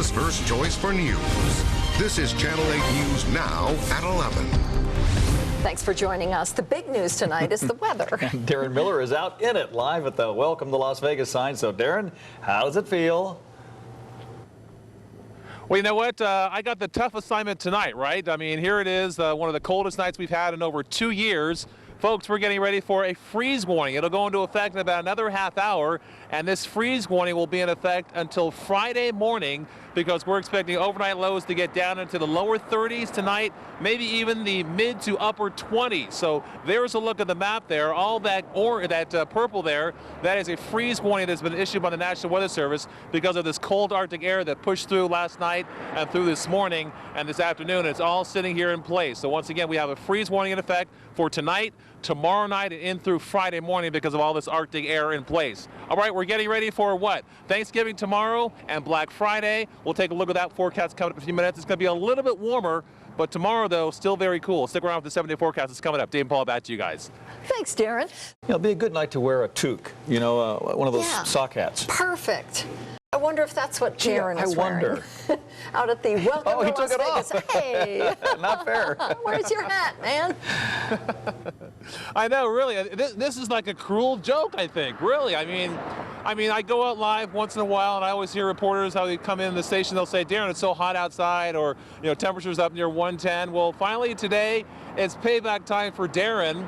America's first choice for news. This is Channel 8 News Now at 11. Thanks for joining us. The big news tonight is the weather. Darren Miller is out in it live at the Welcome to Las Vegas sign. So, Darren, how does it feel? Well, you know what? I got the tough assignment tonight, right? I mean, here it is, one of the coldest nights we've had in over 2 years. Folks, we're getting ready for a freeze warning. It'll go into effect in about another half hour, and this freeze warning will be in effect until Friday morning because we're expecting overnight lows to get down into the lower 30s tonight, maybe even the mid to upper 20s. So there's a look at the map there. All that purple there, that is a freeze warning that's been issued by the National Weather Service because of this cold Arctic air that pushed through last night and through this morning and this afternoon. It's all sitting here in place. So once again, we have a freeze warning in effect for tonight, tomorrow night, and in through Friday morning because of all this Arctic air in place. All right, we're getting ready for what? Thanksgiving tomorrow and Black Friday. We'll take a look at that forecast coming up in a few minutes. It's going to be a little bit warmer, but tomorrow, though, still very cool. Stick around for the 7-day forecast. It's coming up. Dave and Paul, back to you guys. Thanks, Darren. It'll be a good night to wear a toque, you know, one of those sock hats. Perfect. I wonder if that's what Darren is wearing. Out at the Welcome to Las Vegas. Hey! Not fair. Where's your hat, man? I know, really. This is like a cruel joke, I think. Really. I mean, I go out live once in a while, and I always hear reporters how they come in the station. They'll say, "Darren, it's so hot outside," or temperatures up near 110. Well, finally today, it's payback time for Darren.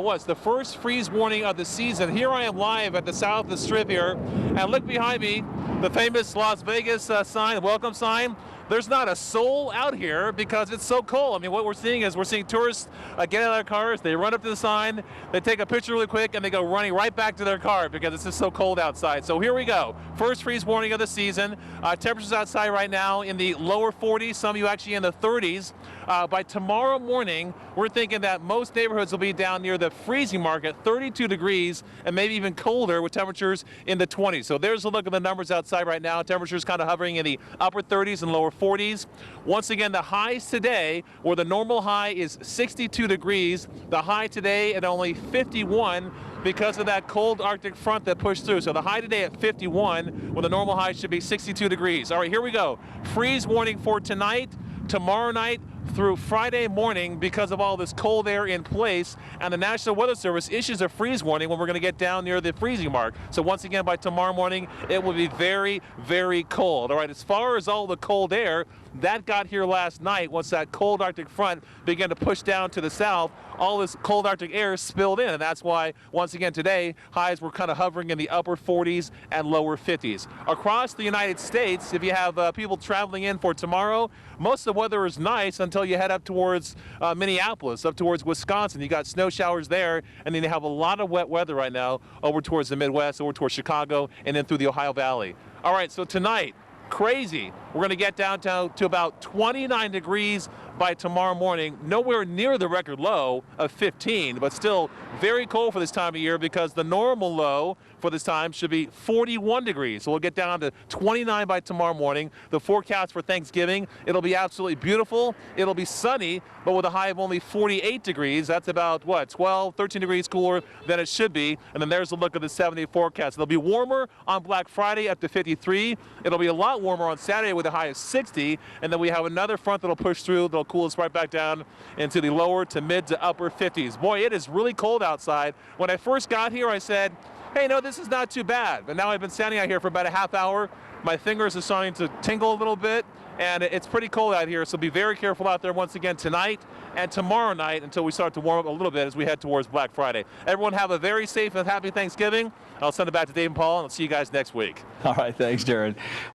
What's the first freeze warning of the season? Here I am live at the south of the Strip here, and look behind me, the famous Las Vegas sign, the welcome sign. There's not a soul out here because it's so cold. I mean, what we're seeing is tourists get out of their cars, they run up to the sign, they take a picture really quick, and they go running right back to their car because it's just so cold outside. So here we go. First freeze warning of the season. Temperatures outside right now in the lower 40s, some of you actually in the 30s. By tomorrow morning, we're thinking that most neighborhoods will be down near the freezing mark at 32 degrees and maybe even colder with temperatures in the 20s. So there's a look at the numbers outside right now. Temperatures kind of hovering in the upper 30s and lower 40s. Once again, the highs today, where the normal high is 62 degrees, the high today at only 51 because of that cold Arctic front that pushed through. So the high today at 51, when the normal high should be 62 degrees. All right, here we go. Freeze warning for tonight, tomorrow night, through Friday morning because of all this cold air in place, and the National Weather Service issues a freeze warning when we're going to get down near the freezing mark. So once again, by tomorrow morning, it will be very, very cold. All right, as far as all the cold air, that got here last night once that cold Arctic front began to push down to the south. All this cold Arctic air spilled in, and that's why, once again today, highs were kind of hovering in the upper 40s and lower 50s. Across the United States, if you have people traveling in for tomorrow, most of the weather is nice until you head up towards Minneapolis, up towards Wisconsin. You got snow showers there, and then you have a lot of wet weather right now over towards the Midwest, over towards Chicago, and then through the Ohio Valley. All right, so tonight, crazy. We're going to get down to about 29 degrees by tomorrow morning, nowhere near the record low of 15, but still very cold for this time of year because the normal low for this time should be 41 degrees. So we'll get down to 29 by tomorrow morning. The forecast for Thanksgiving, it'll be absolutely beautiful. It'll be sunny, but with a high of only 48 degrees. That's about, 12, 13 degrees cooler than it should be. And then there's a look at the 7-day forecast. It'll be warmer on Black Friday up to 53. It'll be a lot warmer on Saturday with a high of 60. And then we have another front that'll push through. That'll cool us right back down into the lower to mid to upper 50s. Boy, it is really cold outside. When I first got here, I said, hey, no, this is not too bad. But now I've been standing out here for about a half hour. My fingers are starting to tingle a little bit, and it's pretty cold out here. So be very careful out there once again tonight and tomorrow night until we start to warm up a little bit as we head towards Black Friday. Everyone have a very safe and happy Thanksgiving. I'll send it back to Dave and Paul, and I'll see you guys next week. All right, thanks, Darren.